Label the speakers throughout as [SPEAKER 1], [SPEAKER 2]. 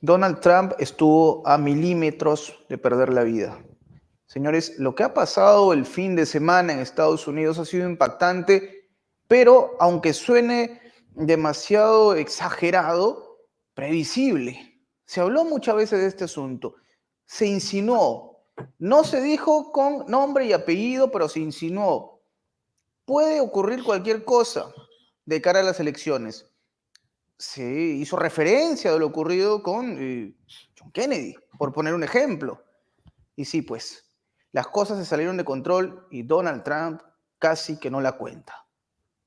[SPEAKER 1] Donald Trump estuvo a milímetros de perder la vida. Señores, lo que ha pasado el fin de semana en Estados Unidos ha sido impactante, pero aunque suene demasiado exagerado, previsible. Se habló muchas veces de este asunto, se insinuó, no se dijo con nombre y apellido, pero se insinuó. Puede ocurrir cualquier cosa de cara a las elecciones. Se hizo referencia de lo ocurrido con John Kennedy, por poner un ejemplo. Y sí, pues, las cosas se salieron de control y Donald Trump casi que no la cuenta.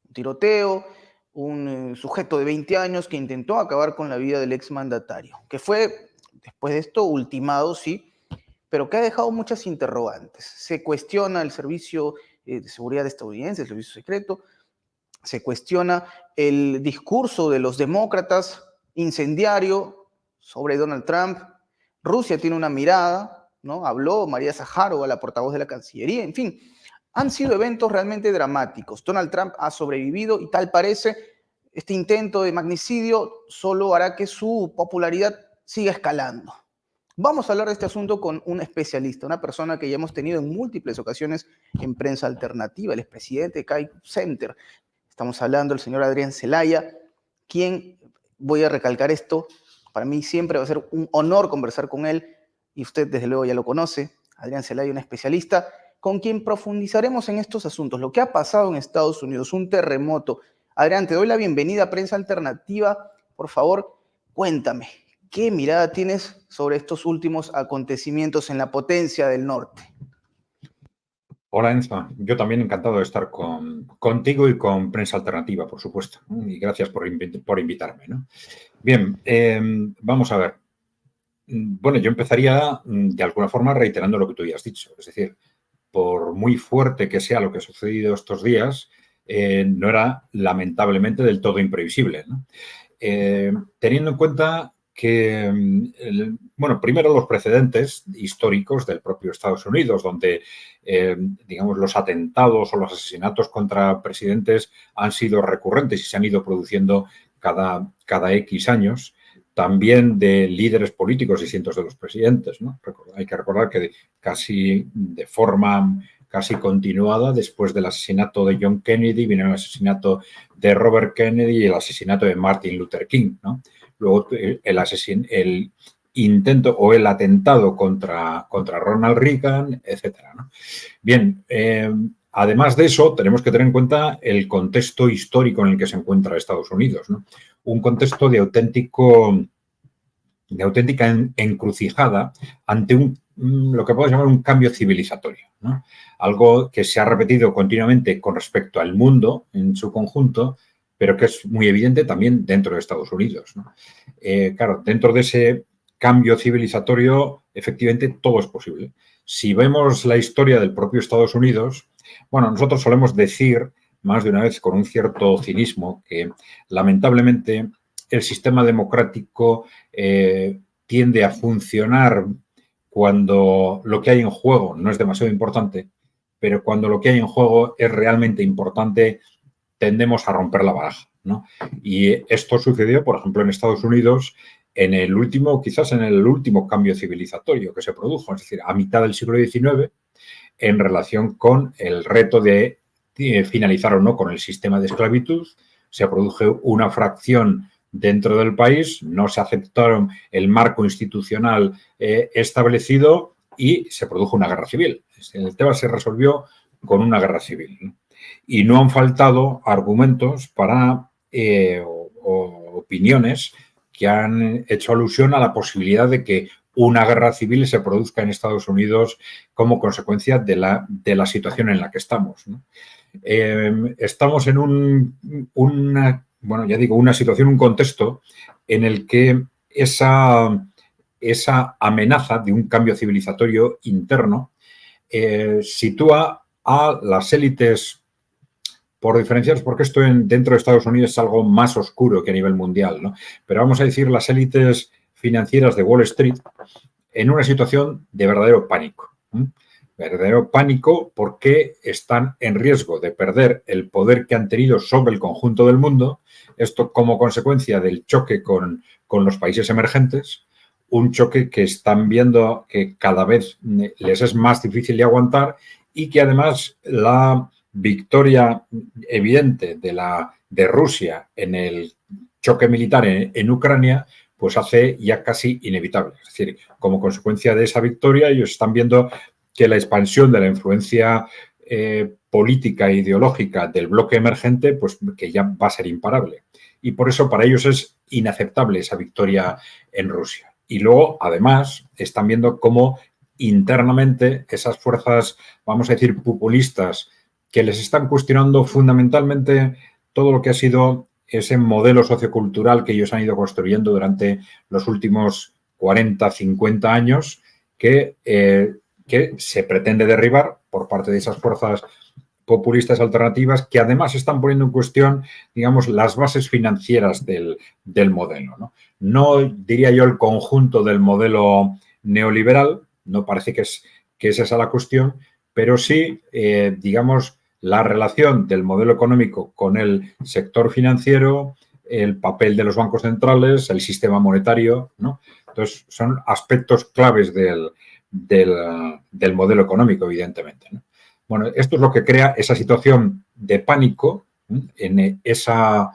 [SPEAKER 1] Un tiroteo, un sujeto de 20 años que intentó acabar con la vida del exmandatario, que fue, después de esto, ultimado, sí, pero que ha dejado muchas interrogantes. Se cuestiona el servicio de seguridad estadounidense, el servicio secreto, se cuestiona el discurso de los demócratas incendiario sobre Donald Trump. Rusia tiene una mirada, ¿no? Habló María Zaharova, la portavoz de la Cancillería, en fin, han sido eventos realmente dramáticos. Donald Trump ha sobrevivido y tal parece este intento de magnicidio solo hará que su popularidad siga escalando. Vamos a hablar de este asunto con un especialista, una persona que ya hemos tenido en múltiples ocasiones en prensa alternativa, el expresidente de Kai Center. Estamos hablando del señor Adrián Zelaya, quien, voy a recalcar esto, para mí siempre va a ser un honor conversar con él, y usted desde luego ya lo conoce, Adrián Zelaya, un especialista, con quien profundizaremos en estos asuntos, lo que ha pasado en Estados Unidos, un terremoto. Adrián, te doy la bienvenida a Prensa Alternativa. Por favor, cuéntame, ¿qué mirada tienes sobre estos últimos acontecimientos en la potencia del norte?
[SPEAKER 2] Hola, Enza. Yo también encantado de estar contigo y con Prensa Alternativa, por supuesto. Y gracias por invitarme, ¿no? Bien, vamos a ver. Bueno, yo empezaría de alguna forma reiterando lo que tú ya has dicho. Es decir, por muy fuerte que sea lo que ha sucedido estos días, no era lamentablemente del todo imprevisible, ¿no? Teniendo en cuenta que, bueno, primero los precedentes históricos del propio Estados Unidos, donde, digamos, los atentados o los asesinatos contra presidentes han sido recurrentes y se han ido produciendo cada X años, también de líderes políticos distintos de los presidentes, ¿no? Hay que recordar que casi de forma casi continuada, después del asesinato de John Kennedy, vino el asesinato de Robert Kennedy y el asesinato de Martin Luther King, ¿no? Luego el intento o el atentado contra Ronald Reagan, etcétera, ¿no? Bien, además de eso, tenemos que tener en cuenta el contexto histórico en el que se encuentra Estados Unidos, ¿no? Un contexto de auténtica encrucijada ante lo que podemos llamar un cambio civilizatorio, ¿no? Algo que se ha repetido continuamente con respecto al mundo en su conjunto, pero que es muy evidente también dentro de Estados Unidos, ¿no? Claro, dentro de ese cambio civilizatorio, efectivamente, todo es posible. Si vemos la historia del propio Estados Unidos, bueno, nosotros solemos decir, más de una vez con un cierto cinismo, que lamentablemente el sistema democrático tiende a funcionar cuando lo que hay en juego no es demasiado importante, pero cuando lo que hay en juego es realmente importante, tendemos a romper la baraja, ¿no? Y esto sucedió, por ejemplo, en Estados Unidos quizás en el último cambio civilizatorio que se produjo, es decir, a mitad del siglo XIX, en relación con el reto de finalizar o no con el sistema de esclavitud. Se produjo una fracción dentro del país, no se aceptaron el marco institucional establecido y se produjo una guerra civil. El tema se resolvió con una guerra civil, ¿no? Y no han faltado argumentos o opiniones que han hecho alusión a la posibilidad de que una guerra civil se produzca en Estados Unidos como consecuencia de la situación en la que estamos, ¿no? Estamos en una situación, un contexto en el que esa amenaza de un cambio civilizatorio interno sitúa a las élites, por diferenciar, porque esto dentro de Estados Unidos es algo más oscuro que a nivel mundial, ¿no? Pero vamos a decir las élites financieras de Wall Street en una situación de verdadero pánico. Verdadero pánico porque están en riesgo de perder el poder que han tenido sobre el conjunto del mundo, esto como consecuencia del choque con los países emergentes, un choque que están viendo que cada vez les es más difícil de aguantar y que además la victoria evidente de Rusia en el choque militar en Ucrania pues hace ya casi inevitable. Es decir, como consecuencia de esa victoria, ellos están viendo que la expansión de la influencia política e ideológica del bloque emergente, pues que ya va a ser imparable. Y por eso para ellos es inaceptable esa victoria en Rusia. Y luego, además, están viendo cómo internamente esas fuerzas, vamos a decir, populistas, que les están cuestionando fundamentalmente todo lo que ha sido ese modelo sociocultural que ellos han ido construyendo durante los últimos 40, 50 años, que se pretende derribar por parte de esas fuerzas populistas alternativas que además están poniendo en cuestión, digamos, las bases financieras del modelo. No diría yo el conjunto del modelo neoliberal, no parece que es esa la cuestión, pero sí, digamos, la relación del modelo económico con el sector financiero, el papel de los bancos centrales, el sistema monetario, ¿no? Entonces, son aspectos claves del modelo económico, evidentemente, ¿no? Bueno, esto es lo que crea esa situación de pánico en esa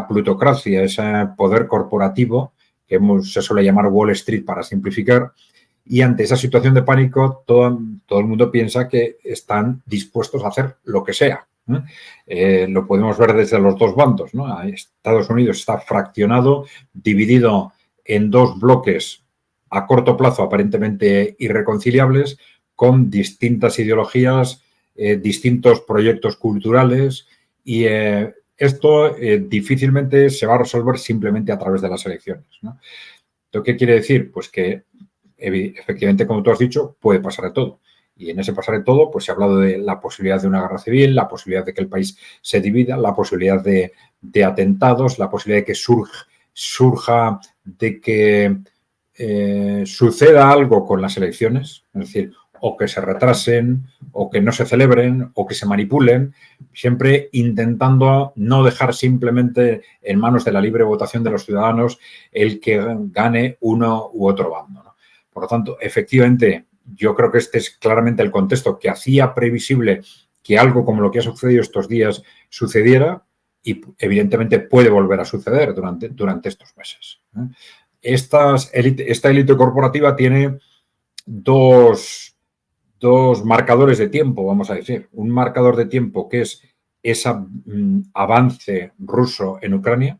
[SPEAKER 2] plutocracia, ese poder corporativo que se suele llamar Wall Street para simplificar, y ante esa situación de pánico todo el mundo piensa que están dispuestos a hacer lo que sea. Lo podemos ver desde los dos bandos, ¿no? Estados Unidos está fraccionado, dividido en dos bloques a corto plazo aparentemente irreconciliables, con distintas ideologías, distintos proyectos culturales, y esto difícilmente se va a resolver simplemente a través de las elecciones, ¿no? ¿Esto qué quiere decir? Pues que efectivamente, como tú has dicho, puede pasar de todo. Y en ese pasar de todo, pues se ha hablado de la posibilidad de una guerra civil, la posibilidad de que el país se divida, la posibilidad de atentados, la posibilidad de que surja de que suceda algo con las elecciones, es decir, o que se retrasen, o que no se celebren, o que se manipulen, siempre intentando no dejar simplemente en manos de la libre votación de los ciudadanos el que gane uno u otro bando, ¿no? Por lo tanto, efectivamente, yo creo que este es claramente el contexto que hacía previsible que algo como lo que ha sucedido estos días sucediera, y evidentemente puede volver a suceder durante estos meses. Esta élite corporativa tiene dos marcadores de tiempo, vamos a decir. Un marcador de tiempo que es ese avance ruso en Ucrania.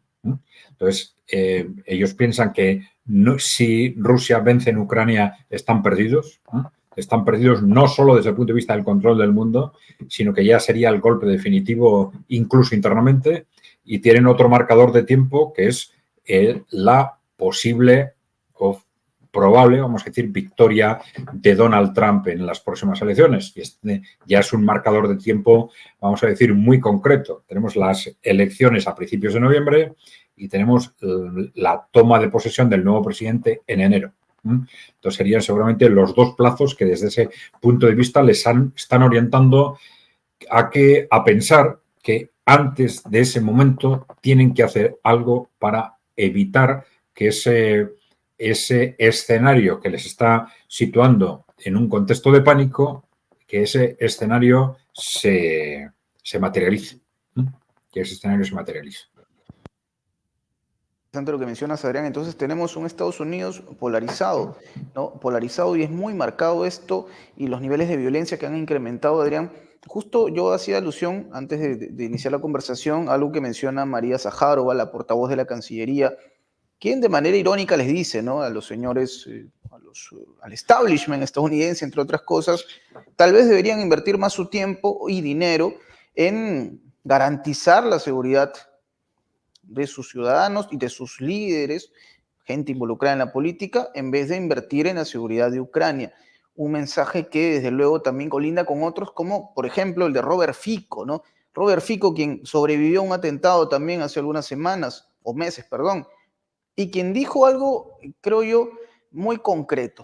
[SPEAKER 2] Entonces, ellos piensan que si Rusia vence en Ucrania, están perdidos. Están perdidos no solo desde el punto de vista del control del mundo, sino que ya sería el golpe definitivo incluso internamente. Y tienen otro marcador de tiempo que es la posible o probable, vamos a decir, victoria de Donald Trump en las próximas elecciones. Y este ya es un marcador de tiempo, vamos a decir, muy concreto. Tenemos las elecciones a principios de noviembre y tenemos la toma de posesión del nuevo presidente en enero. Entonces serían seguramente los dos plazos que desde ese punto de vista están orientando a pensar que antes de ese momento tienen que hacer algo para evitar que ese escenario que les está situando en un contexto de pánico, que ese escenario se materialice. Que ese escenario se materialice.
[SPEAKER 1] Interesante lo que mencionas, Adrián. Entonces tenemos un Estados Unidos polarizado, ¿no? Polarizado, y es muy marcado esto, y los niveles de violencia que han incrementado, Adrián. Justo yo hacía alusión, antes de iniciar la conversación, a algo que menciona María Zaharova, la portavoz de la Cancillería, quien de manera irónica les dice, ¿no?, a los señores, al establishment estadounidense, entre otras cosas, tal vez deberían invertir más su tiempo y dinero en garantizar la seguridad de sus ciudadanos y de sus líderes, gente involucrada en la política, en vez de invertir en la seguridad de Ucrania. Un mensaje que desde luego también colinda con otros, como por ejemplo el de Robert Fico, ¿no? Robert Fico, quien sobrevivió a un atentado también hace algunas semanas, o meses, perdón, y quien dijo algo, creo yo, muy concreto.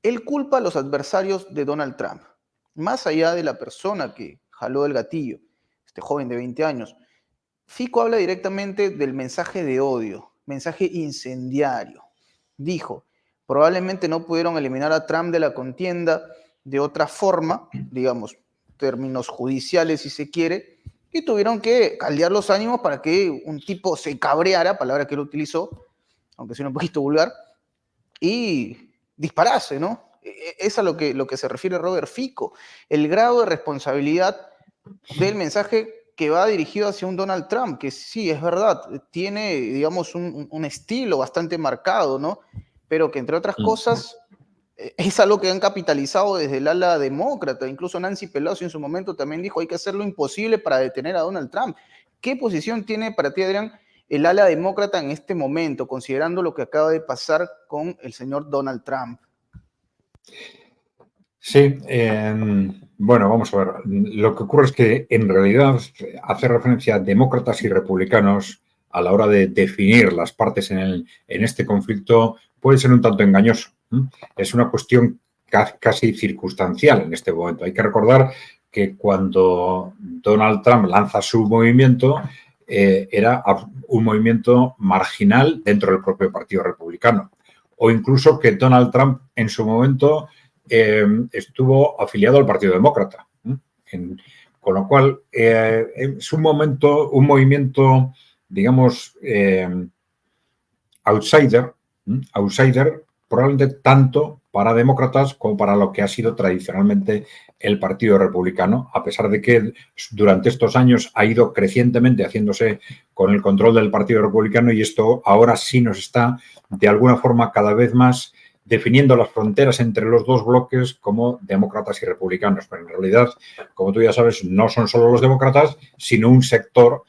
[SPEAKER 1] Él culpa a los adversarios de Donald Trump, más allá de la persona que jaló el gatillo, este joven de 20 años. Fico habla directamente del mensaje de odio, mensaje incendiario, dijo, probablemente no pudieron eliminar a Trump de la contienda de otra forma, digamos, términos judiciales si se quiere, y tuvieron que caldear los ánimos para que un tipo se cabreara, palabra que él utilizó, aunque sea un poquito vulgar, y disparase, ¿no? Es a lo que se refiere Robert Fico, el grado de responsabilidad del mensaje que va dirigido hacia un Donald Trump, que sí, es verdad, tiene, digamos, un estilo bastante marcado, ¿no? Pero que, entre otras cosas, es algo que han capitalizado desde el ala demócrata. Incluso Nancy Pelosi en su momento también dijo, hay que hacer lo imposible para detener a Donald Trump. ¿Qué posición tiene para ti, Adrián, el ala demócrata en este momento, considerando lo que acaba de pasar con el señor Donald Trump?
[SPEAKER 2] Sí, bueno, vamos a ver. Lo que ocurre es que en realidad hace referencia a demócratas y republicanos a la hora de definir las partes en este conflicto puede ser un tanto engañoso. Es una cuestión casi circunstancial en este momento. Hay que recordar que cuando Donald Trump lanza su movimiento, era un movimiento marginal dentro del propio Partido Republicano. O incluso que Donald Trump en su momento estuvo afiliado al Partido Demócrata. Con lo cual, es un movimiento, digamos, outsider, probablemente tanto para demócratas como para lo que ha sido tradicionalmente el Partido Republicano, a pesar de que durante estos años ha ido crecientemente haciéndose con el control del Partido Republicano, y esto ahora sí nos está, de alguna forma, cada vez más definiendo las fronteras entre los dos bloques como demócratas y republicanos. Pero en realidad, como tú ya sabes, no son solo los demócratas, sino un sector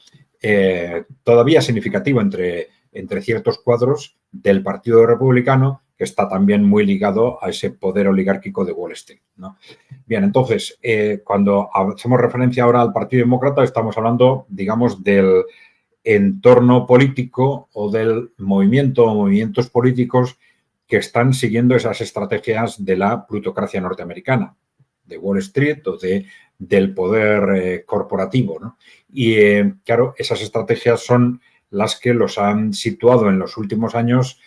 [SPEAKER 2] todavía significativo entre ciertos cuadros del Partido Republicano, que está también muy ligado a ese poder oligárquico de Wall Street, ¿no? Bien, entonces, cuando hacemos referencia ahora al Partido Demócrata, estamos hablando, digamos, del entorno político o del movimiento o movimientos políticos que están siguiendo esas estrategias de la plutocracia norteamericana, de Wall Street o del poder corporativo, ¿no? Y, claro, esas estrategias son las que los han situado en los últimos años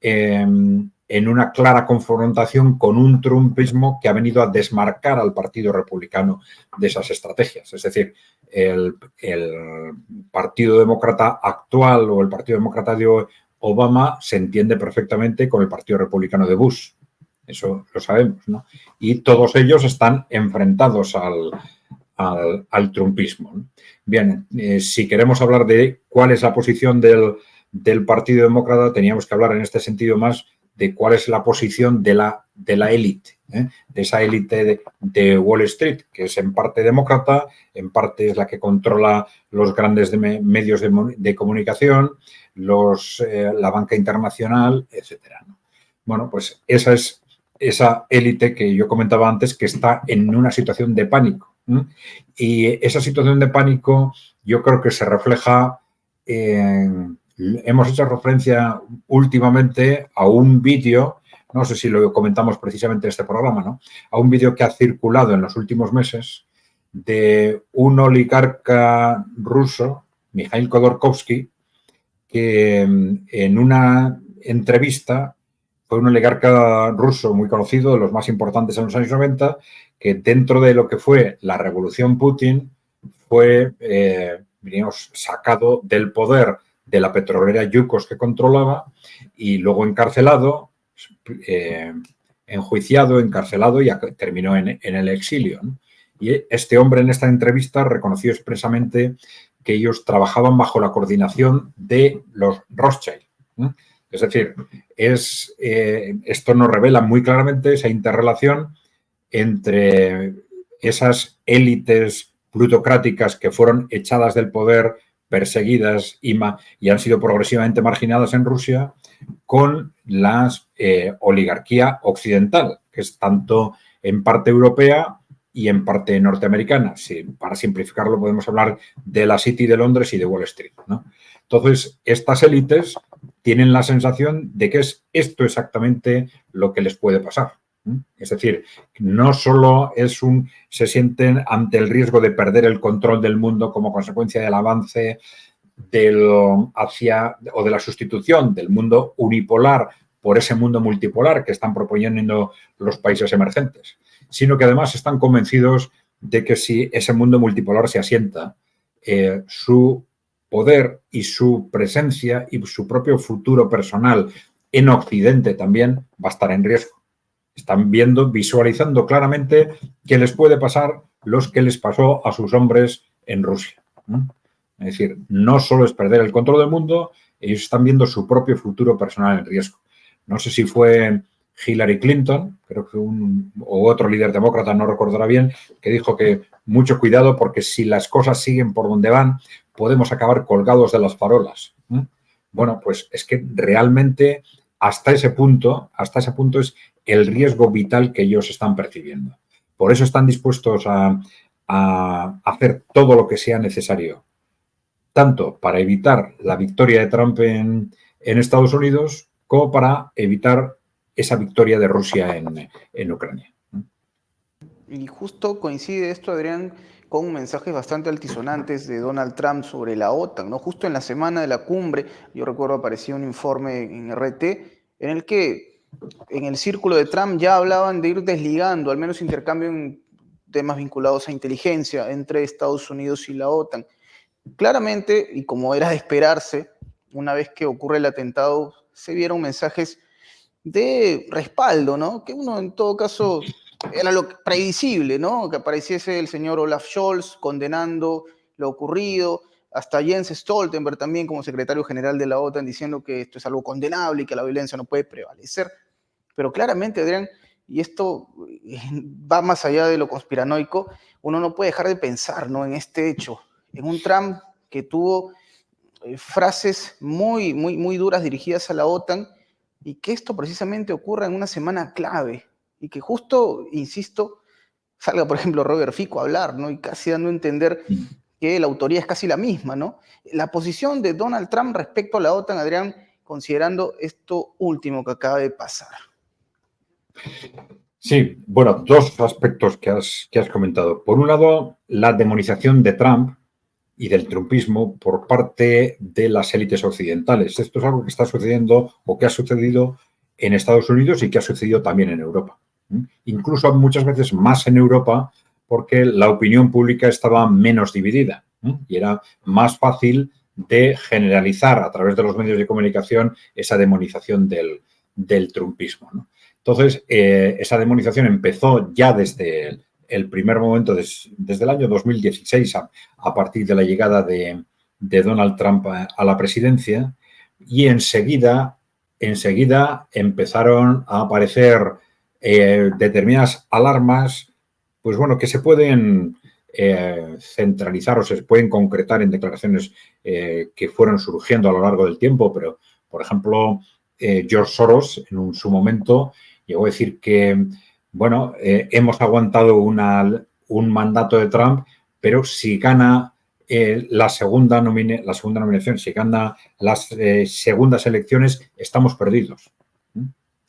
[SPEAKER 2] en una clara confrontación con un trumpismo que ha venido a desmarcar al Partido Republicano de esas estrategias. Es decir, el Partido Demócrata actual o el Partido Demócrata de Obama se entiende perfectamente con el Partido Republicano de Bush. Eso lo sabemos, ¿no? Y todos ellos están enfrentados al trumpismo, ¿no? Bien, si queremos hablar de cuál es la posición del Partido Demócrata, teníamos que hablar en este sentido más de cuál es la posición de la élite, de esa élite de Wall Street, que es en parte demócrata, en parte es la que controla los grandes medios de comunicación, la banca internacional, etcétera, ¿no? Bueno, pues esa es esa élite que yo comentaba antes, que está en una situación de pánico. Y esa situación de pánico yo creo que se refleja hemos hecho referencia últimamente a un vídeo, no sé si lo comentamos precisamente en este programa, ¿no? A un vídeo que ha circulado en los últimos meses de un oligarca ruso, Mikhail Khodorkovsky, que en una entrevista fue un oligarca ruso muy conocido, de los más importantes en los años 90, que dentro de lo que fue la revolución Putin fue, digamos, sacado del poder de la petrolera Yukos que controlaba y luego encarcelado, enjuiciado, encarcelado y terminó en el exilio, ¿no? Y este hombre en esta entrevista reconoció expresamente que ellos trabajaban bajo la coordinación de los Rothschild, ¿no? Es decir, esto nos revela muy claramente esa interrelación entre esas élites plutocráticas que fueron echadas del poder, perseguidas y han sido progresivamente marginadas en Rusia, con la oligarquía occidental, que es tanto en parte europea y en parte norteamericana. Sí, para simplificarlo podemos hablar de la City de Londres y de Wall Street, ¿no? Entonces, estas élites tienen la sensación de que es esto exactamente lo que les puede pasar. Es decir, no solo se sienten ante el riesgo de perder el control del mundo como consecuencia del avance o de la sustitución del mundo unipolar por ese mundo multipolar que están proponiendo los países emergentes, sino que además están convencidos de que si ese mundo multipolar se asienta, su poder y su presencia y su propio futuro personal en Occidente también va a estar en riesgo. Están visualizando claramente qué les puede pasar los que les pasó a sus hombres en Rusia, ¿no? Es decir, no solo es perder el control del mundo, ellos están viendo su propio futuro personal en riesgo. No sé si fue Hillary Clinton, creo que o otro líder demócrata, no recordará bien, que dijo que mucho cuidado porque si las cosas siguen por donde van, podemos acabar colgados de las farolas. Bueno, pues es que realmente hasta ese punto es el riesgo vital que ellos están percibiendo. Por eso están dispuestos a hacer todo lo que sea necesario, tanto para evitar la victoria de Trump en Estados Unidos como para evitar esa victoria de Rusia en Ucrania.
[SPEAKER 1] Y justo coincide esto, Adrián, con mensajes bastante altisonantes de Donald Trump sobre la OTAN, ¿no? Justo en la semana de la cumbre, yo recuerdo aparecía un informe en RT en el que en el círculo de Trump ya hablaban de ir desligando, al menos intercambio en temas vinculados a inteligencia entre Estados Unidos y la OTAN. Claramente, y como era de esperarse, una vez que ocurre el atentado, se vieron mensajes de respaldo, ¿no? Que uno en todo caso era lo previsible, ¿no? Que apareciese el señor Olaf Scholz condenando lo ocurrido, hasta Jens Stoltenberg también como secretario general de la OTAN diciendo que esto es algo condenable y que la violencia no puede prevalecer. Pero claramente, Adrián, y esto va más allá de lo conspiranoico, uno no puede dejar de pensar, ¿no? En este hecho, en un Trump que tuvo frases muy duras dirigidas a la OTAN y que esto precisamente ocurra en una semana clave y que justo, insisto, salga, por ejemplo, Robert Fico a hablar, ¿no? Y casi dando a entender que la autoría es casi la misma, ¿no? La posición de Donald Trump respecto a la OTAN, Adrián, considerando esto último que acaba de pasar.
[SPEAKER 2] Sí, bueno, dos aspectos que has comentado. Por un lado, la demonización de Trump y del trumpismo por parte de las élites occidentales. Esto es algo que está sucediendo o que ha sucedido en Estados Unidos y que ha sucedido también en Europa. Incluso muchas veces más en Europa porque la opinión pública estaba menos dividida y era más fácil de generalizar a través de los medios de comunicación esa demonización del trumpismo, ¿no? Entonces, esa demonización empezó ya desde el primer momento, desde el año 2016, a partir de la llegada de Donald Trump a la presidencia, y enseguida empezaron a aparecer determinadas alarmas, pues bueno, que se pueden centralizar o se pueden concretar en declaraciones que fueron surgiendo a lo largo del tiempo, pero, por ejemplo, George Soros, en su momento, llegó a decir que, bueno, hemos aguantado un mandato de Trump, pero si gana la segunda nominación, si gana las segundas elecciones, estamos perdidos.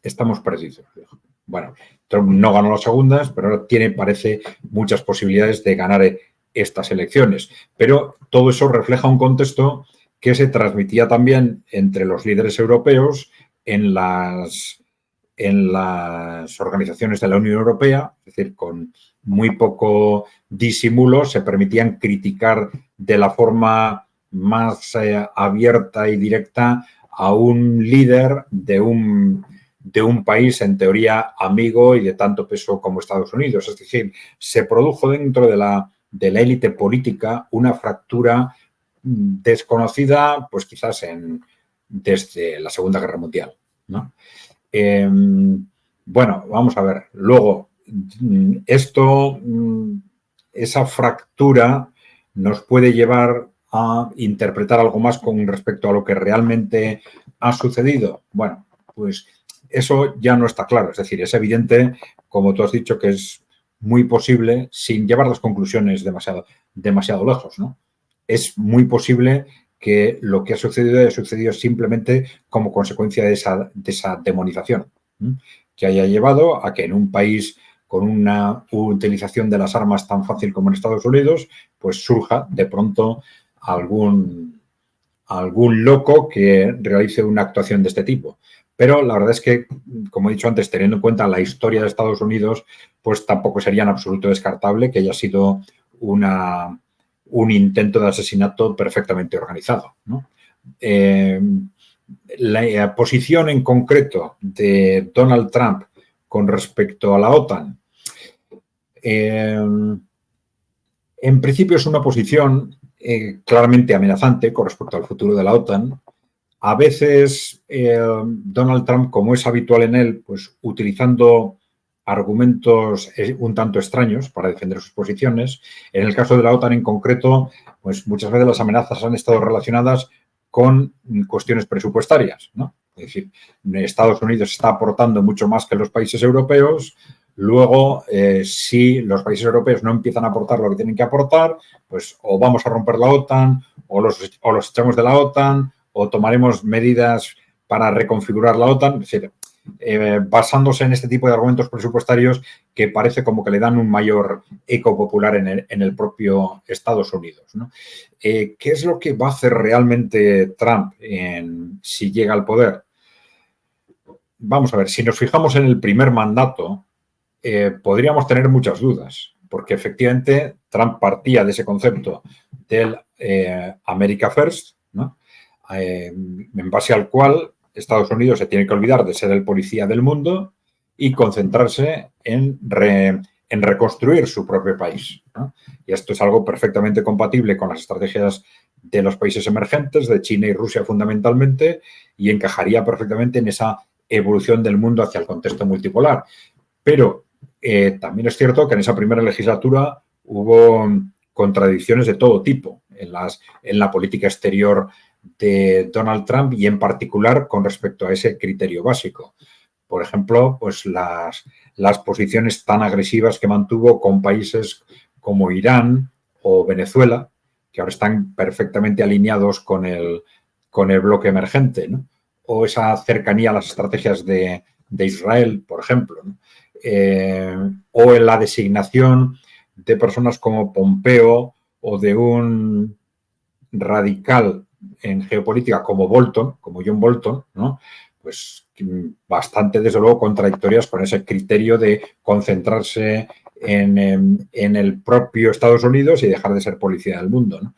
[SPEAKER 2] Estamos perdidos. Bueno, Trump no ganó las segundas, pero ahora parece, muchas posibilidades de ganar estas elecciones. Pero todo eso refleja un contexto que se transmitía también entre los líderes europeos en las organizaciones de la Unión Europea, es decir, con muy poco disimulo, se permitían criticar de la forma más abierta y directa a un líder de un país, en teoría, amigo y de tanto peso como Estados Unidos. Es decir, se produjo dentro de la élite política una fractura desconocida, pues quizás desde la Segunda Guerra Mundial, ¿no? Bueno, vamos a ver. Luego, esa fractura nos puede llevar a interpretar algo más con respecto a lo que realmente ha sucedido. Bueno, pues eso ya no está claro. Es decir, es evidente, como tú has dicho, que es muy posible, sin llevar las conclusiones demasiado lejos, ¿no? Es muy posible que lo que ha sucedido simplemente como consecuencia de esa demonización, que haya llevado a que en un país con una utilización de las armas tan fácil como en Estados Unidos, pues surja de pronto algún loco que realice una actuación de este tipo. Pero la verdad es que, como he dicho antes, teniendo en cuenta la historia de Estados Unidos, pues tampoco sería en absoluto descartable que haya sido un intento de asesinato perfectamente organizado, ¿no? La posición en concreto de Donald Trump con respecto a la OTAN, en principio es una posición claramente amenazante con respecto al futuro de la OTAN. A veces Donald Trump, como es habitual en él, pues utilizando argumentos un tanto extraños para defender sus posiciones. En el caso de la OTAN en concreto, pues muchas veces las amenazas han estado relacionadas con cuestiones presupuestarias, ¿no? Es decir, Estados Unidos está aportando mucho más que los países europeos. Luego, si los países europeos no empiezan a aportar lo que tienen que aportar, pues o vamos a romper la OTAN o los echamos de la OTAN o tomaremos medidas para reconfigurar la OTAN. Es decir, basándose en este tipo de argumentos presupuestarios que parece como que le dan un mayor eco popular en el propio Estados Unidos, ¿no? ¿Qué es lo que va a hacer realmente Trump si llega al poder? Vamos a ver, si nos fijamos en el primer mandato, podríamos tener muchas dudas, porque efectivamente Trump partía de ese concepto del America First, ¿no? En base al cual Estados Unidos se tiene que olvidar de ser el policía del mundo y concentrarse en reconstruir su propio país, ¿no? Y esto es algo perfectamente compatible con las estrategias de los países emergentes, de China y Rusia fundamentalmente, y encajaría perfectamente en esa evolución del mundo hacia el contexto multipolar. Pero también es cierto que en esa primera legislatura hubo contradicciones de todo tipo en la política exterior de Donald Trump y en particular con respecto a ese criterio básico. Por ejemplo, pues las posiciones tan agresivas que mantuvo con países como Irán o Venezuela, que ahora están perfectamente alineados con el bloque emergente, ¿no? O esa cercanía a las estrategias de Israel, por ejemplo, ¿no? O en la designación de personas como Pompeo o de un radical en geopolítica como John Bolton, ¿no? Pues bastante, desde luego, contradictorias con ese criterio de concentrarse en el propio Estados Unidos y dejar de ser policía del mundo, ¿no?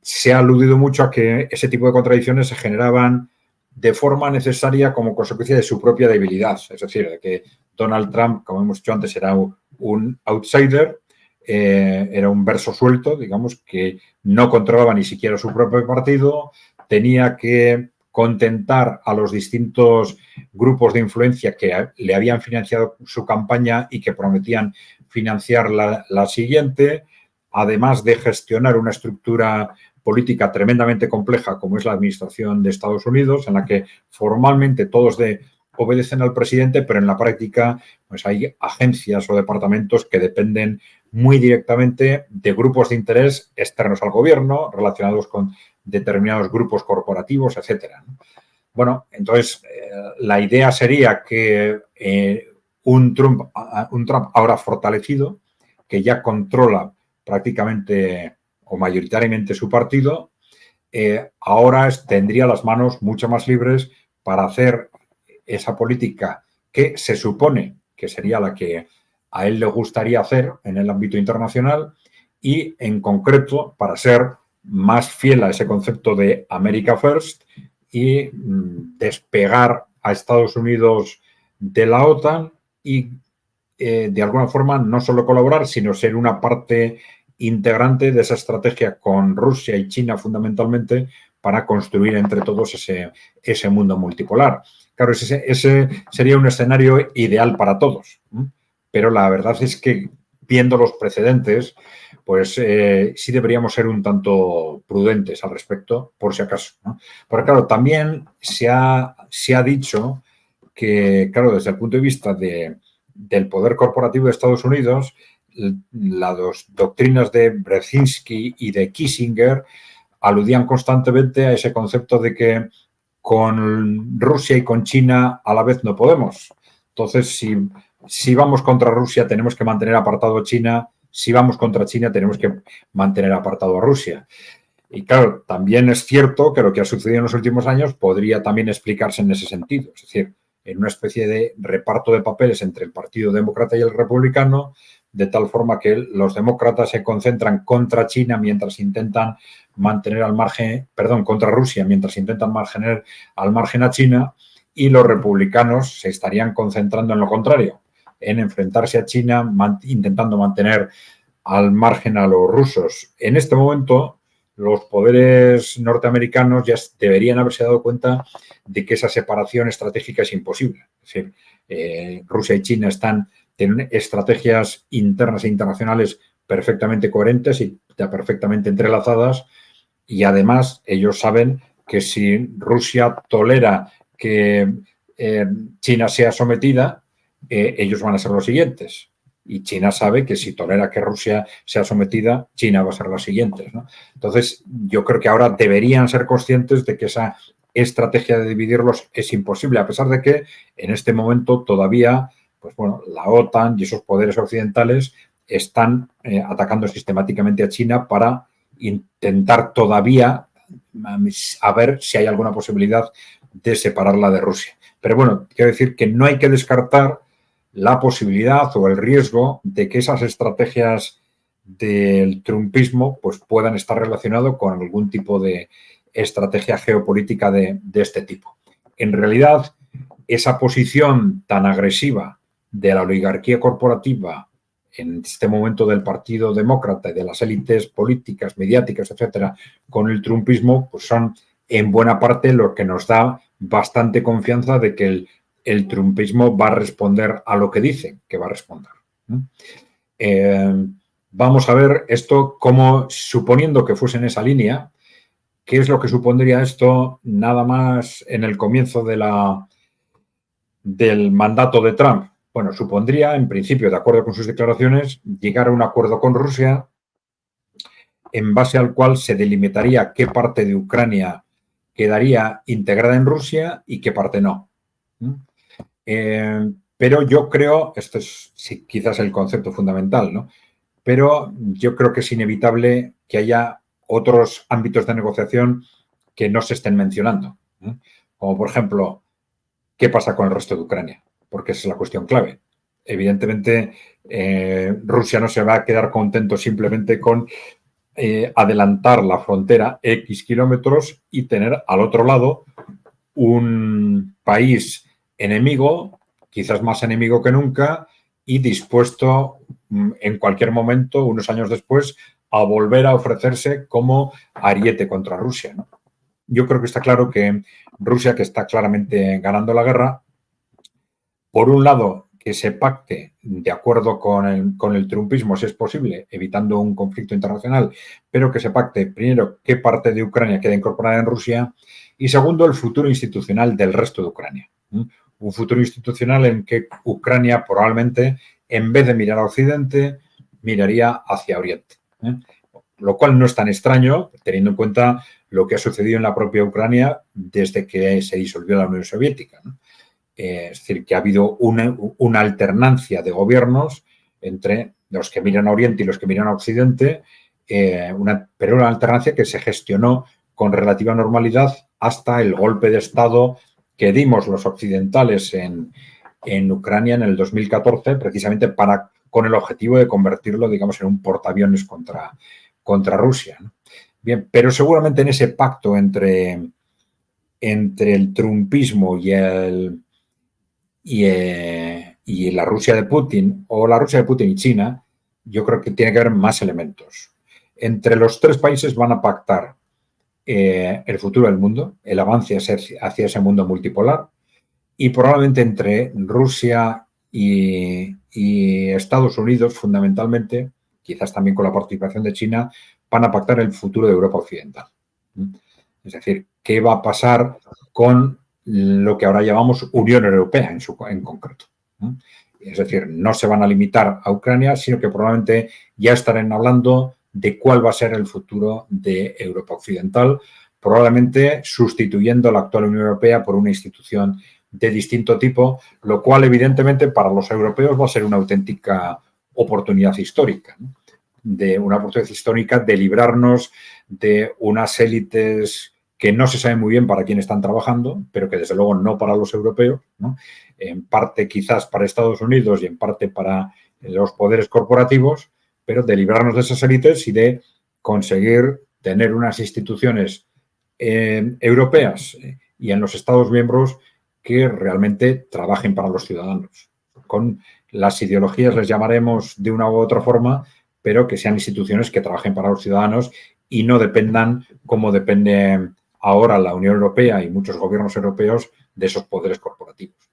[SPEAKER 2] Se ha aludido mucho a que ese tipo de contradicciones se generaban de forma necesaria como consecuencia de su propia debilidad. Es decir, de que Donald Trump, como hemos dicho antes, era un outsider, era un verso suelto, digamos, que no controlaba ni siquiera su propio partido, tenía que contentar a los distintos grupos de influencia que le habían financiado su campaña y que prometían financiar la siguiente, además de gestionar una estructura política tremendamente compleja como es la administración de Estados Unidos, en la que formalmente todos obedecen al presidente, pero en la práctica pues hay agencias o departamentos que dependen muy directamente de grupos de interés externos al gobierno, relacionados con determinados grupos corporativos, etcétera. Bueno, entonces la idea sería que un Trump ahora fortalecido, que ya controla prácticamente o mayoritariamente su partido, ahora tendría las manos mucho más libres para hacer esa política que se supone que sería la que a él le gustaría hacer en el ámbito internacional y, en concreto, para ser más fiel a ese concepto de America First y despegar a Estados Unidos de la OTAN y, de alguna forma, no solo colaborar, sino ser una parte integrante de esa estrategia con Rusia y China fundamentalmente para construir entre todos ese mundo multipolar. Claro, ese sería un escenario ideal para todos, ¿eh? Pero la verdad es que, viendo los precedentes, pues sí deberíamos ser un tanto prudentes al respecto, por si acaso, ¿no? Porque, claro, también se ha dicho que, claro, desde el punto de vista del poder corporativo de Estados Unidos, las doctrinas de Brzezinski y de Kissinger aludían constantemente a ese concepto de que con Rusia y con China a la vez no podemos. Entonces, si vamos contra Rusia, tenemos que mantener apartado a China. Si vamos contra China, tenemos que mantener apartado a Rusia. Y claro, también es cierto que lo que ha sucedido en los últimos años podría también explicarse en ese sentido. Es decir, en una especie de reparto de papeles entre el Partido Demócrata y el Republicano, de tal forma que los demócratas se concentran contra China mientras intentan mantener al margen, perdón, contra Rusia mientras intentan mantener al margen a China, y los republicanos se estarían concentrando en lo contrario, en enfrentarse a China, intentando mantener al margen a los rusos. En este momento, los poderes norteamericanos ya deberían haberse dado cuenta de que esa separación estratégica es imposible. Es decir, Rusia y China tienen estrategias internas e internacionales perfectamente coherentes y perfectamente entrelazadas, y además ellos saben que si Rusia tolera que China sea sometida, ellos van a ser los siguientes. Y China sabe que si tolera que Rusia sea sometida, China va a ser la siguiente, ¿no? Entonces, yo creo que ahora deberían ser conscientes de que esa estrategia de dividirlos es imposible, a pesar de que en este momento todavía, pues bueno, la OTAN y esos poderes occidentales están atacando sistemáticamente a China para intentar todavía a ver si hay alguna posibilidad de separarla de Rusia. Pero bueno, quiero decir que no hay que descartar la posibilidad o el riesgo de que esas estrategias del trumpismo pues puedan estar relacionadas con algún tipo de estrategia geopolítica de este tipo. En realidad, esa posición tan agresiva de la oligarquía corporativa en este momento del Partido Demócrata y de las élites políticas, mediáticas, etcétera, con el trumpismo, pues son en buena parte lo que nos da bastante confianza de que el trumpismo va a responder a lo que dice que va a responder. Vamos a ver esto como, suponiendo que fuese en esa línea, ¿qué es lo que supondría esto nada más en el comienzo del mandato de Trump? Bueno, supondría, en principio, de acuerdo con sus declaraciones, llegar a un acuerdo con Rusia en base al cual se delimitaría qué parte de Ucrania quedaría integrada en Rusia y qué parte no. Pero yo creo, esto es sí, quizás el concepto fundamental, ¿no? Pero yo creo que es inevitable que haya otros ámbitos de negociación que no se estén mencionando, ¿eh? Como por ejemplo, ¿qué pasa con el resto de Ucrania? Porque esa es la cuestión clave. Evidentemente, Rusia no se va a quedar contento simplemente con adelantar la frontera X kilómetros y tener al otro lado un país enemigo, quizás más enemigo que nunca, y dispuesto en cualquier momento, unos años después, a volver a ofrecerse como ariete contra Rusia, ¿no? Yo creo que está claro que Rusia, que está claramente ganando la guerra, por un lado, que se pacte de acuerdo con el trumpismo, si es posible, evitando un conflicto internacional, pero que se pacte, primero, qué parte de Ucrania queda incorporada en Rusia, y segundo, el futuro institucional del resto de Ucrania. Un futuro institucional en que Ucrania probablemente, en vez de mirar a Occidente, miraría hacia Oriente. Lo cual no es tan extraño, teniendo en cuenta lo que ha sucedido en la propia Ucrania desde que se disolvió la Unión Soviética, ¿no? Es decir, que ha habido una alternancia de gobiernos entre los que miran a Oriente y los que miran a Occidente, pero una alternancia que se gestionó con relativa normalidad hasta el golpe de Estado que dimos los occidentales en Ucrania en el 2014, precisamente con el objetivo de convertirlo, digamos, en un portaaviones contra Rusia, ¿no? Bien, pero seguramente en ese pacto entre el trumpismo y la Rusia de Putin, o la Rusia de Putin y China, yo creo que tiene que haber más elementos. Entre los tres países van a pactar el futuro del mundo, el avance hacia ese mundo multipolar, y probablemente entre Rusia y Estados Unidos, fundamentalmente, quizás también con la participación de China, van a pactar el futuro de Europa Occidental. Es decir, ¿qué va a pasar con lo que ahora llamamos Unión Europea en concreto? Es decir, no se van a limitar a Ucrania, sino que probablemente ya estarán hablando de cuál va a ser el futuro de Europa Occidental, probablemente sustituyendo la actual Unión Europea por una institución de distinto tipo, lo cual evidentemente para los europeos va a ser una auténtica oportunidad histórica, ¿no? de una oportunidad histórica de librarnos de unas élites que no se sabe muy bien para quién están trabajando, pero que desde luego no para los europeos, ¿no? En parte quizás para Estados Unidos y en parte para los poderes corporativos, pero de librarnos de esas élites y de conseguir tener unas instituciones europeas y en los Estados miembros que realmente trabajen para los ciudadanos. Con las ideologías les llamaremos de una u otra forma, pero que sean instituciones que trabajen para los ciudadanos y no dependan, como depende ahora la Unión Europea y muchos gobiernos europeos, de esos poderes corporativos.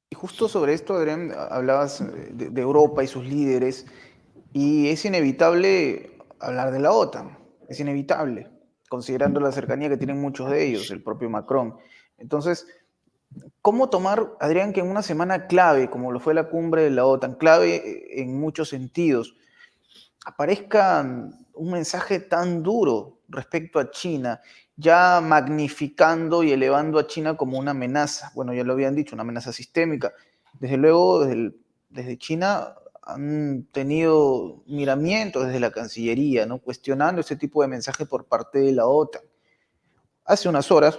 [SPEAKER 1] Y justo sobre esto, Adrián, hablabas de Europa y sus líderes, y es inevitable hablar de la OTAN, es inevitable, considerando la cercanía que tienen muchos de ellos, el propio Macron. Entonces, ¿cómo tomar, Adrián, que en una semana clave, como lo fue la cumbre de la OTAN, clave en muchos sentidos, aparezca un mensaje tan duro respecto a China, ya magnificando y elevando a China como una amenaza? Bueno, ya lo habían dicho, una amenaza sistémica. Desde luego, desde China han tenido miramientos desde la Cancillería, ¿no? Cuestionando ese tipo de mensaje por parte de la OTAN. Hace unas horas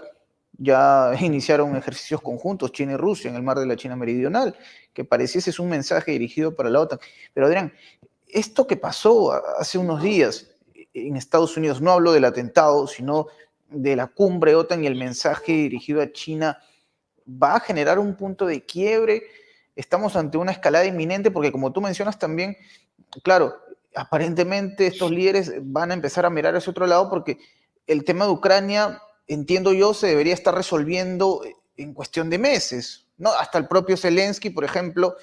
[SPEAKER 1] ya iniciaron ejercicios conjuntos China y Rusia en el mar de la China Meridional, que pareciese es un mensaje dirigido para la OTAN. Pero Adrián, esto que pasó hace unos días en Estados Unidos, no hablo del atentado, sino de la cumbre OTAN y el mensaje dirigido a China, ¿va a generar un punto de quiebre? Estamos ante una escalada inminente porque, como tú mencionas también, claro, aparentemente estos líderes van a empezar a mirar hacia otro lado porque el tema de Ucrania, entiendo yo, se debería estar resolviendo en cuestión de meses, ¿no? Hasta el propio Zelensky, por ejemplo,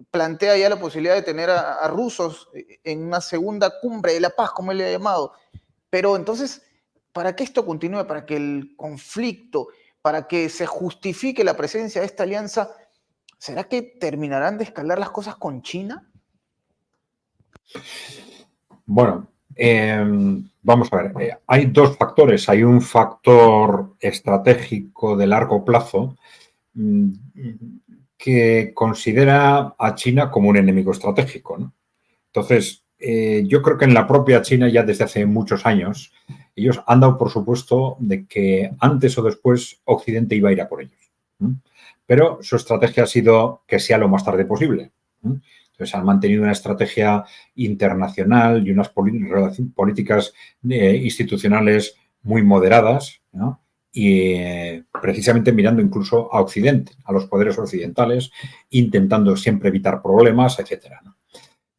[SPEAKER 1] plantea ya la posibilidad de tener a rusos en una segunda cumbre de la paz, como él le ha llamado. Pero entonces, para que esto continúe, para que el conflicto, para que se justifique la presencia de esta alianza, ¿será que terminarán de escalar las cosas con China?
[SPEAKER 2] Bueno, vamos a ver, hay dos factores. Hay un factor estratégico de largo plazo que considera a China como un enemigo estratégico, ¿no? Entonces, yo creo que en la propia China ya desde hace muchos años ellos han dado por supuesto de que antes o después Occidente iba a ir a por ellos, ¿no? Pero su estrategia ha sido que sea lo más tarde posible, ¿no? Entonces han mantenido una estrategia internacional y unas políticas institucionales muy moderadas, ¿no? Y precisamente mirando incluso a Occidente, a los poderes occidentales, intentando siempre evitar problemas, etcétera, ¿no?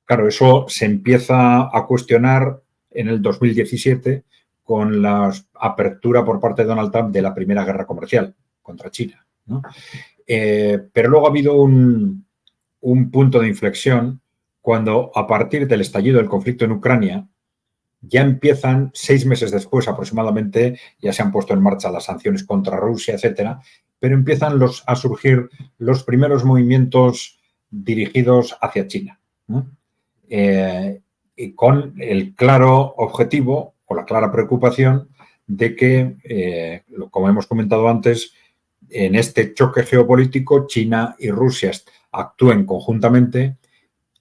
[SPEAKER 2] Claro, eso se empieza a cuestionar en el 2017 con la apertura por parte de Donald Trump de la primera guerra comercial contra China, ¿no? Pero luego ha habido un punto de inflexión cuando, a partir del estallido del conflicto en Ucrania, ya empiezan 6 meses después aproximadamente, ya se han puesto en marcha las sanciones contra Rusia, etcétera, pero empiezan a surgir los primeros movimientos dirigidos hacia China, ¿no? Y con el claro objetivo o la clara preocupación de que, como hemos comentado antes, en este choque geopolítico China y Rusia actúen conjuntamente.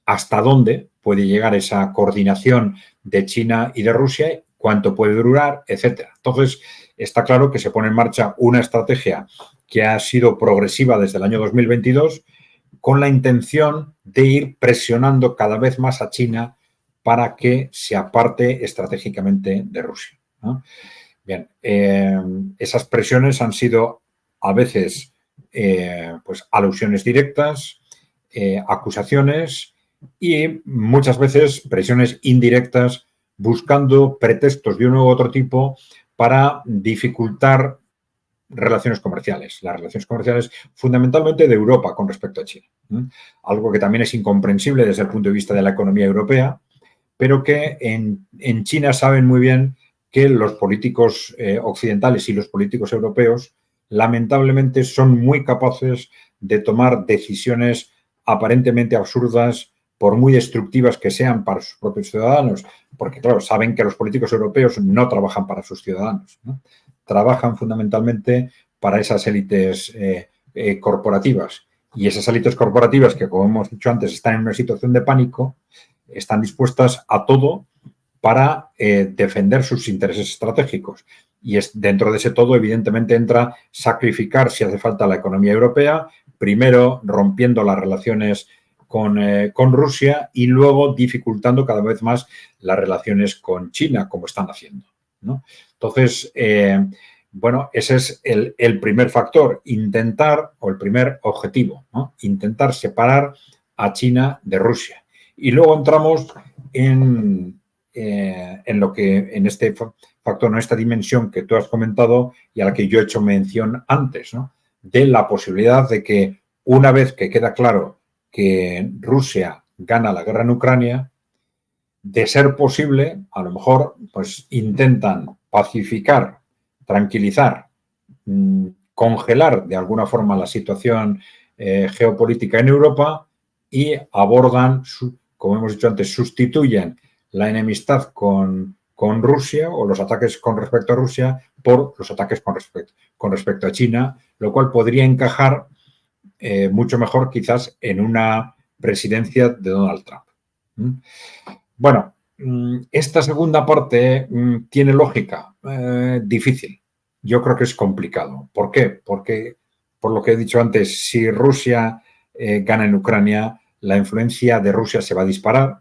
[SPEAKER 2] ¿Hasta dónde puede llegar esa coordinación de China y de Rusia? ¿Cuánto puede durar? Etcétera. Entonces, está claro que se pone en marcha una estrategia que ha sido progresiva desde el año 2022 con la intención de ir presionando cada vez más a China para que se aparte estratégicamente de Rusia, ¿no? Bien, esas presiones han sido a veces pues alusiones directas, acusaciones y muchas veces presiones indirectas buscando pretextos de uno u otro tipo para dificultar relaciones comerciales. Las relaciones comerciales fundamentalmente de Europa con respecto a China, ¿no? Algo que también es incomprensible desde el punto de vista de la economía europea, pero que en China saben muy bien que los políticos occidentales y los políticos europeos lamentablemente son muy capaces de tomar decisiones aparentemente absurdas, por muy destructivas que sean para sus propios ciudadanos, porque claro, saben que los políticos europeos no trabajan para sus ciudadanos, ¿no? Trabajan fundamentalmente para esas élites corporativas. Y esas élites corporativas que, como hemos dicho antes, están en una situación de pánico, están dispuestas a todo para defender sus intereses estratégicos. Y dentro de ese todo, evidentemente, entra sacrificar, si hace falta, la economía europea, primero rompiendo las relaciones con Rusia y luego dificultando cada vez más las relaciones con China, como están haciendo, ¿no? Entonces, bueno, ese es el primer factor, intentar, o el primer objetivo, ¿no? Intentar separar a China de Rusia. Y luego entramos en lo que, en este factor, en esta dimensión que tú has comentado y a la que yo he hecho mención antes, ¿no? De la posibilidad de que una vez que queda claro que Rusia gana la guerra en Ucrania, de ser posible, a lo mejor, pues intentan pacificar, tranquilizar, congelar de alguna forma la situación geopolítica en Europa y abordan, como hemos dicho antes, sustituyen la enemistad con Rusia o los ataques con respecto a Rusia por los ataques con respecto a China, lo cual podría encajar mucho mejor quizás en una presidencia de Donald Trump. Bueno, esta segunda parte tiene lógica, difícil. Yo creo que es complicado. ¿Por qué? Porque, por lo que he dicho antes, si Rusia gana en Ucrania, la influencia de Rusia se va a disparar.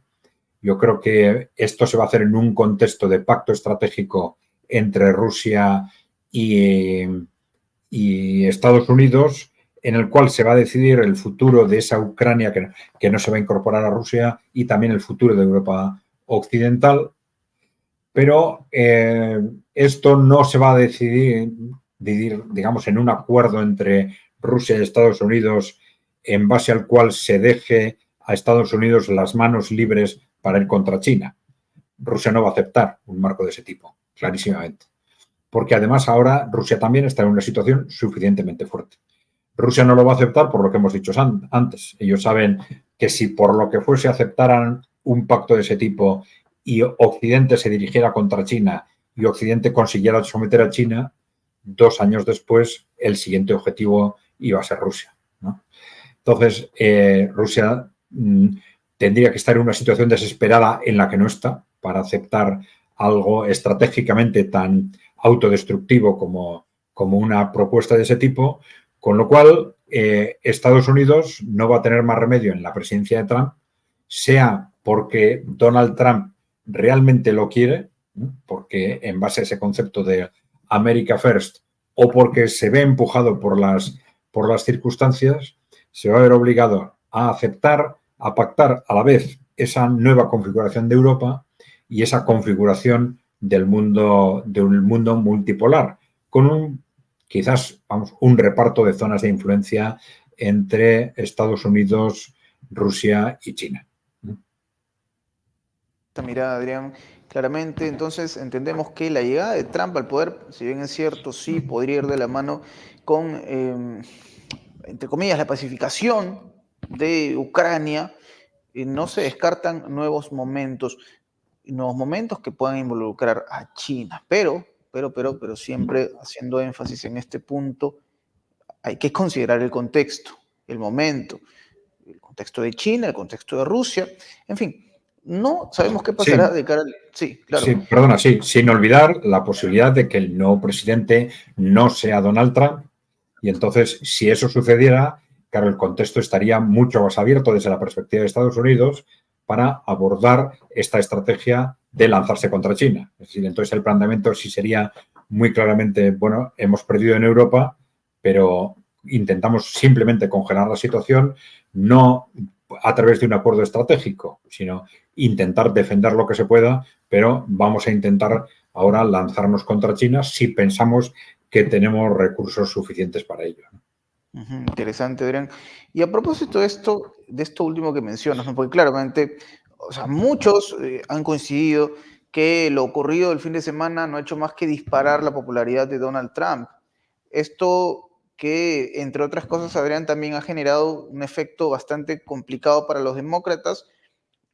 [SPEAKER 2] Yo creo que esto se va a hacer en un contexto de pacto estratégico entre Rusia y Estados Unidos, en el cual se va a decidir el futuro de esa Ucrania que no se va a incorporar a Rusia y también el futuro de Europa occidental. Pero esto no se va a decidir, digamos, en un acuerdo entre Rusia y Estados Unidos en base al cual se deje a Estados Unidos las manos libres para ir contra China. Rusia no va a aceptar un marco de ese tipo, clarísimamente. Porque además ahora Rusia también está en una situación suficientemente fuerte. Rusia no lo va a aceptar por lo que hemos dicho antes. Ellos saben que si por lo que fuese aceptaran un pacto de ese tipo y Occidente se dirigiera contra China y Occidente consiguiera someter a China, 2 años después el siguiente objetivo iba a ser Rusia, ¿no? Entonces, Rusia tendría que estar en una situación desesperada en la que no está para aceptar algo estratégicamente tan autodestructivo como una propuesta de ese tipo, con lo cual Estados Unidos no va a tener más remedio en la presidencia de Trump, sea porque Donald Trump realmente lo quiere, ¿no? Porque en base a ese concepto de America First, o porque se ve empujado por las circunstancias, se va a ver obligado a aceptar, a pactar a la vez esa nueva configuración de Europa y esa configuración de un mundo multipolar, con quizás un reparto de zonas de influencia entre Estados Unidos, Rusia y China.
[SPEAKER 1] Mira, Adrián, claramente entonces entendemos que la llegada de Trump al poder, si bien es cierto, sí podría ir de la mano con, entre comillas, la pacificación de Ucrania, no se descartan nuevos momentos que puedan involucrar a China, pero siempre haciendo énfasis en este punto, hay que considerar el contexto, el momento, el contexto de China, el contexto de Rusia, en fin. No sabemos qué
[SPEAKER 2] Sí,
[SPEAKER 1] pasará de cara al... Sí, claro.
[SPEAKER 2] sí, perdona, sí, sin olvidar la posibilidad de que el nuevo presidente no sea Donald Trump. Y entonces, si eso sucediera, claro, el contexto estaría mucho más abierto desde la perspectiva de Estados Unidos para abordar esta estrategia de lanzarse contra China. Es decir, entonces el planteamiento sí sería muy claramente, bueno, hemos perdido en Europa, pero intentamos simplemente congelar la situación, no a través de un acuerdo estratégico, sino intentar defender lo que se pueda, pero vamos a intentar ahora lanzarnos contra China si pensamos que tenemos recursos suficientes para ello.
[SPEAKER 1] Interesante, Adrián. Y a propósito de esto último que mencionas, ¿no? Porque claramente, o sea, muchos han coincidido que lo ocurrido el fin de semana no ha hecho más que disparar la popularidad de Donald Trump. Esto que, entre otras cosas, Adrián, también ha generado un efecto bastante complicado para los demócratas,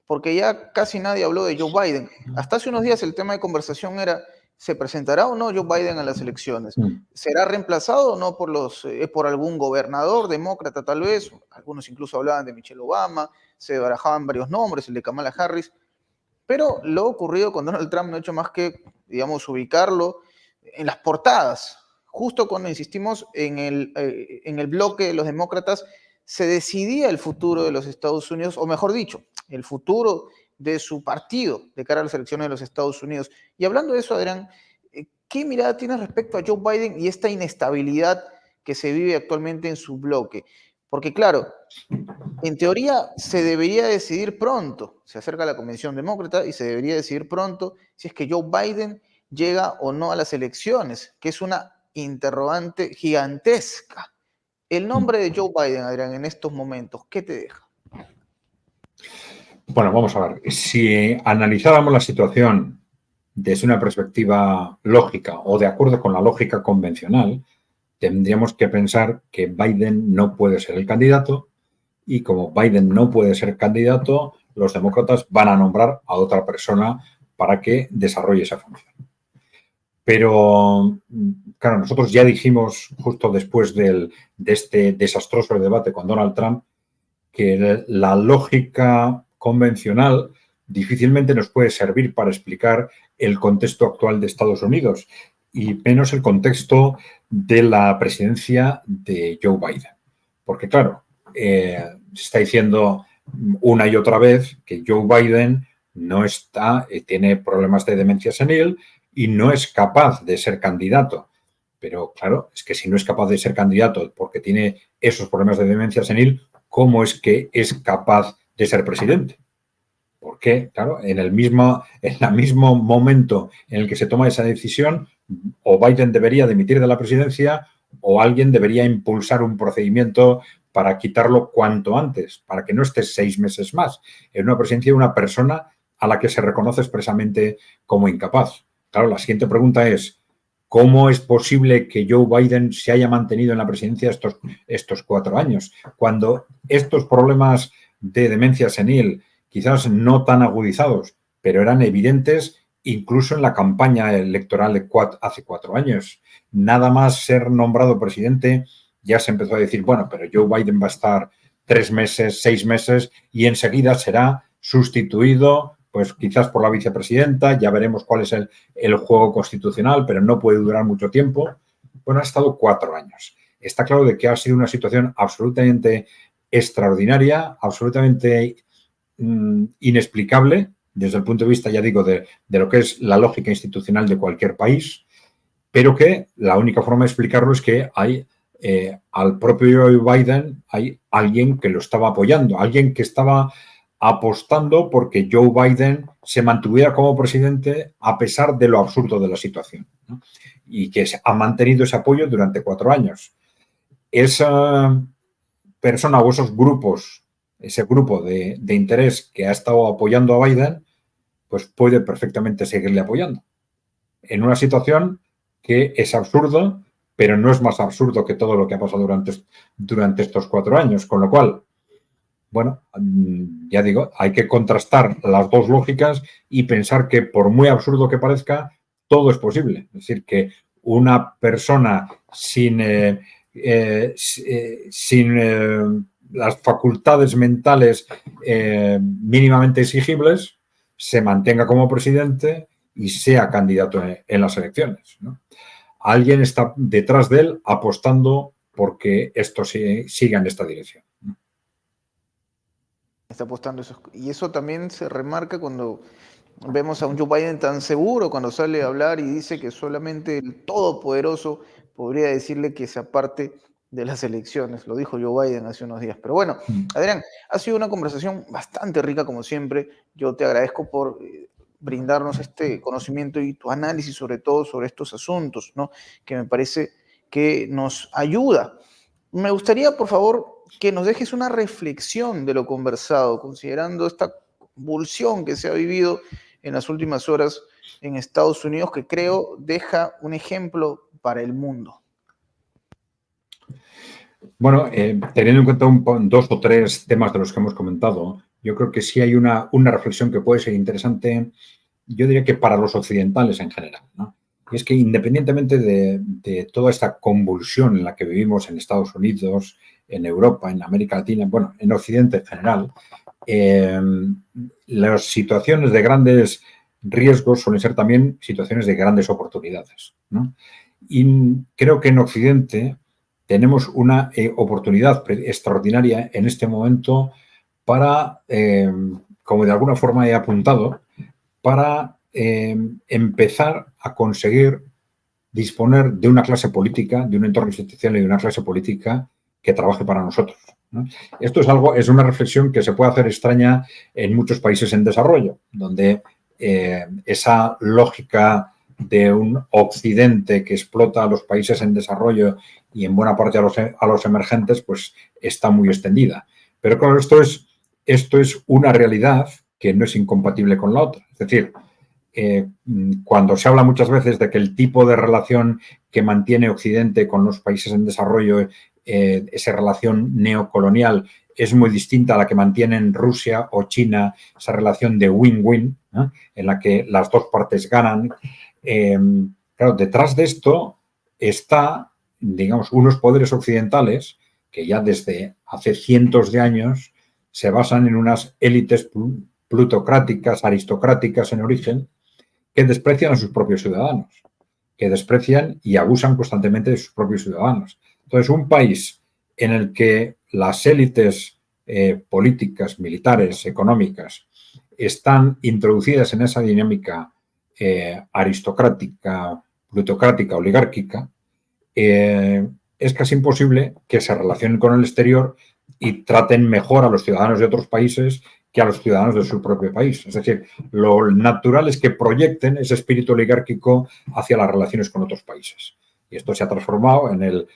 [SPEAKER 1] porque ya casi nadie habló de Joe Biden. Hasta hace unos días el tema de conversación era ¿Se presentará o no Joe Biden a las elecciones?
[SPEAKER 2] Mm.
[SPEAKER 1] ¿Será reemplazado o no por algún gobernador demócrata tal vez? Algunos incluso hablaban de Michelle Obama, se barajaban varios nombres, el de Kamala Harris, pero lo ocurrido con Donald Trump no ha hecho más que, digamos, ubicarlo en las portadas. Justo cuando insistimos en el bloque de los demócratas, se decidía el futuro de los Estados Unidos, o mejor dicho, el futuro de su partido de cara a las elecciones de los Estados Unidos. Y hablando de eso, Adrián, ¿qué mirada tienes respecto a Joe Biden y esta inestabilidad que se vive actualmente en su bloque? Porque claro, en teoría se debería decidir pronto, se acerca la convención demócrata y se debería decidir pronto si es que Joe Biden llega o no a las elecciones, que es una interrogante gigantesca. El nombre de Joe Biden, Adrián, en estos momentos, ¿qué te deja?
[SPEAKER 2] Bueno, vamos a ver. Si analizáramos la situación desde una perspectiva lógica o de acuerdo con la lógica convencional, tendríamos que pensar que Biden no puede ser el candidato y como Biden no puede ser candidato, los demócratas van a nombrar a otra persona para que desarrolle esa función. Pero, claro, nosotros ya dijimos justo después de este desastroso debate con Donald Trump que la lógica convencional difícilmente nos puede servir para explicar el contexto actual de Estados Unidos y menos el contexto de la presidencia de Joe Biden. Porque, claro, se está diciendo una y otra vez que Joe Biden no está, tiene problemas de demencia senil y no es capaz de ser candidato. Pero, claro, es que si no es capaz de ser candidato porque tiene esos problemas de demencia senil, ¿cómo es que es capaz de ser presidente? Porque, claro, en el mismo momento en el que se toma esa decisión, o Biden debería dimitir de la presidencia o alguien debería impulsar un procedimiento para quitarlo cuanto antes, para que no esté 6 meses más en una presidencia de una persona a la que se reconoce expresamente como incapaz. Claro, la siguiente pregunta es, ¿cómo es posible que Joe Biden se haya mantenido en la presidencia estos 4 años? Cuando estos problemas de demencia senil, quizás no tan agudizados, pero eran evidentes incluso en la campaña electoral de hace 4 años. Nada más ser nombrado presidente, ya se empezó a decir, bueno, pero Joe Biden va a estar 3 meses, 6 meses y enseguida será sustituido pues quizás por la vicepresidenta, ya veremos cuál es el juego constitucional, pero no puede durar mucho tiempo. Bueno, ha estado 4 años. Está claro de que ha sido una situación absolutamente extraordinaria, absolutamente inexplicable, desde el punto de vista, ya digo, de lo que es la lógica institucional de cualquier país, pero que la única forma de explicarlo es que hay al propio Joe Biden, hay alguien que lo estaba apoyando, alguien que estaba apostando porque Joe Biden se mantuviera como presidente a pesar de lo absurdo de la situación, ¿no? Y que ha mantenido ese apoyo durante 4 años. Esa persona o esos grupos, ese grupo de interés que ha estado apoyando a Biden, pues puede perfectamente seguirle apoyando. En una situación que es absurdo, pero no es más absurdo que todo lo que ha pasado durante estos 4 años, con lo cual, bueno, ya digo, hay que contrastar las dos lógicas y pensar que por muy absurdo que parezca, todo es posible. Es decir, que una persona sin las facultades mentales mínimamente exigibles se mantenga como presidente y sea candidato en las elecciones, ¿no? Alguien está detrás de él apostando porque esto siga en esta dirección.
[SPEAKER 1] Está apostando eso. Y eso también se remarca cuando vemos a un Joe Biden tan seguro, cuando sale a hablar y dice que solamente el todopoderoso podría decirle que se aparte de las elecciones. Lo dijo Joe Biden hace unos días. Pero bueno, Adrián, ha sido una conversación bastante rica como siempre. Yo te agradezco por brindarnos este conocimiento y tu análisis sobre todo sobre estos asuntos, ¿no? Que me parece que nos ayuda. Me gustaría, por favor, que nos dejes una reflexión de lo conversado, considerando esta convulsión que se ha vivido en las últimas horas en Estados Unidos, que creo deja un ejemplo para el mundo.
[SPEAKER 2] Bueno, teniendo en cuenta 2 o 3 temas de los que hemos comentado, yo creo que sí hay una reflexión que puede ser interesante, yo diría que para los occidentales en general, ¿no? Y es que independientemente de toda esta convulsión en la que vivimos en Estados Unidos, en Europa, en América Latina, bueno, en Occidente en general, las situaciones de grandes riesgos suelen ser también situaciones de grandes oportunidades, ¿no? Y creo que en Occidente tenemos una oportunidad extraordinaria en este momento para, como de alguna forma he apuntado, para empezar a conseguir disponer de una clase política, de un entorno institucional y de una clase política que trabaje para nosotros, ¿no? Esto es una reflexión que se puede hacer extraña en muchos países en desarrollo, donde esa lógica de un occidente que explota a los países en desarrollo y en buena parte a los emergentes, pues está muy extendida. Pero claro, esto es una realidad que no es incompatible con la otra. Es decir, cuando se habla muchas veces de que el tipo de relación que mantiene Occidente con los países en desarrollo, esa relación neocolonial, es muy distinta a la que mantienen Rusia o China, esa relación de win-win, ¿no?, en la que las dos partes ganan. Claro, detrás de esto está, digamos, unos poderes occidentales que ya desde hace cientos de años se basan en unas élites plutocráticas, aristocráticas en origen, que desprecian a sus propios ciudadanos, que desprecian y abusan constantemente de sus propios ciudadanos. Entonces, un país en el que las élites políticas, militares, económicas, están introducidas en esa dinámica aristocrática, plutocrática, oligárquica, es casi imposible que se relacionen con el exterior y traten mejor a los ciudadanos de otros países que a los ciudadanos de su propio país. Es decir, lo natural es que proyecten ese espíritu oligárquico hacia las relaciones con otros países. Y esto se ha transformado en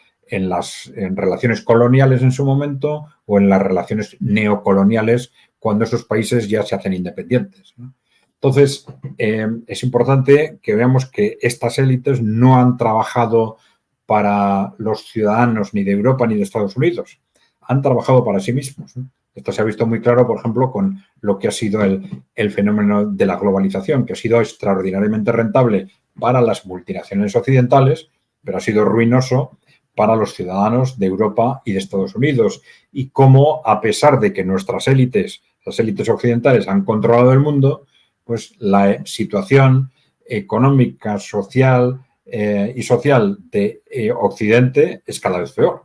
[SPEAKER 2] relaciones coloniales en su momento o en las relaciones neocoloniales cuando esos países ya se hacen independientes, ¿no? Entonces, es importante que veamos que estas élites no han trabajado para los ciudadanos ni de Europa ni de Estados Unidos. Han trabajado para sí mismos, ¿no? Esto se ha visto muy claro, por ejemplo, con lo que ha sido el fenómeno de la globalización, que ha sido extraordinariamente rentable para las multinacionales occidentales, pero ha sido ruinoso para los ciudadanos de Europa y de Estados Unidos. Y cómo, a pesar de que nuestras élites, las élites occidentales, han controlado el mundo, pues la situación económica, social y social de Occidente es cada vez peor.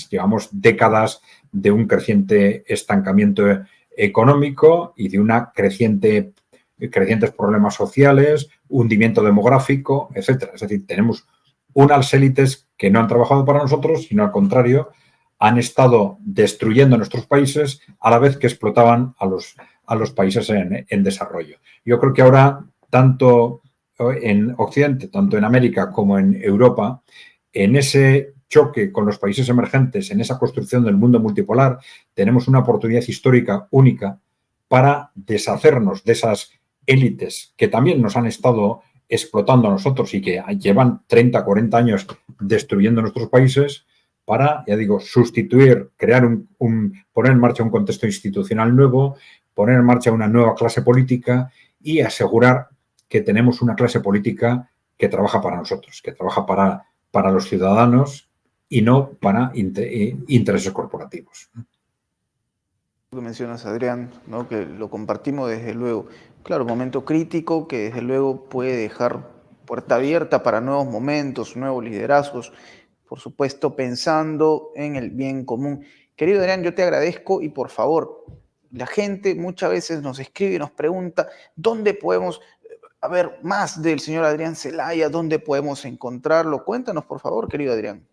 [SPEAKER 2] Llevamos décadas de un creciente estancamiento económico y de una crecientes problemas sociales, hundimiento demográfico, etcétera. Es decir, tenemos unas élites que no han trabajado para nosotros, sino al contrario, han estado destruyendo nuestros países a la vez que explotaban a los países en desarrollo. Yo creo que ahora, tanto en Occidente, tanto en América como en Europa, en ese choque con los países emergentes, en esa construcción del mundo multipolar, tenemos una oportunidad histórica única para deshacernos de esas élites que también nos han estado explotando a nosotros y que llevan 30, 40 años destruyendo nuestros países, para, ya digo, sustituir, poner en marcha un contexto institucional nuevo, poner en marcha una nueva clase política y asegurar que tenemos una clase política que trabaja para nosotros, que trabaja para los ciudadanos y no para intereses corporativos.
[SPEAKER 1] Lo que mencionas, Adrián, ¿no?, que lo compartimos desde luego. Claro, momento crítico que desde luego puede dejar puerta abierta para nuevos momentos, nuevos liderazgos, por supuesto pensando en el bien común. Querido Adrián, yo te agradezco y por favor, la gente muchas veces nos escribe y nos pregunta dónde podemos ver más del señor Adrián Celaya, dónde podemos encontrarlo. Cuéntanos, por favor, querido Adrián.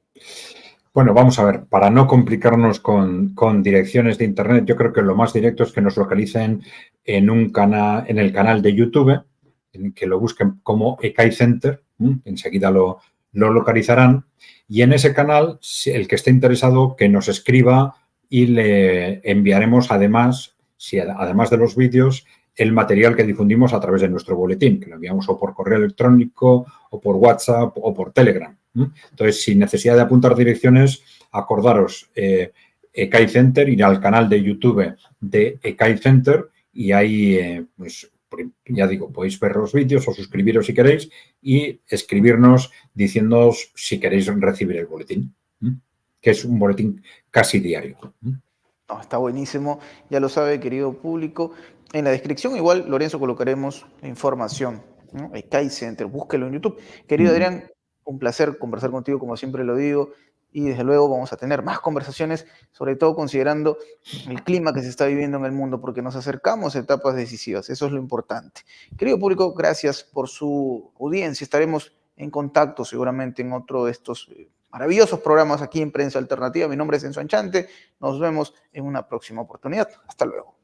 [SPEAKER 2] Bueno, vamos a ver, para no complicarnos con direcciones de Internet, yo creo que lo más directo es que nos localicen en el canal de YouTube, en que lo busquen como ECAI Center, enseguida lo localizarán, y en ese canal, el que esté interesado, que nos escriba y le enviaremos además de los vídeos, el material que difundimos a través de nuestro boletín, que lo enviamos o por correo electrónico, o por WhatsApp, o por Telegram. Entonces, sin necesidad de apuntar direcciones, acordaros ECAI Center, ir al canal de YouTube de ECAI Center y ahí pues Ya digo, podéis ver los vídeos o suscribiros si queréis y escribirnos diciéndoos si queréis recibir el boletín, que es un boletín casi diario.
[SPEAKER 1] No, está buenísimo, ya lo sabe, querido público. En la descripción igual, Lorenzo, colocaremos la información, ¿no? El CAI Center, búsquelo en YouTube. Querido Adrián, un placer conversar contigo, como siempre lo digo, y desde luego vamos a tener más conversaciones, sobre todo considerando el clima que se está viviendo en el mundo, porque nos acercamos a etapas decisivas, eso es lo importante. Querido público, gracias por su audiencia, estaremos en contacto seguramente en otro de estos maravillosos programas aquí en Prensa Alternativa. Mi nombre es Enzo Anchante, nos vemos en una próxima oportunidad. Hasta luego.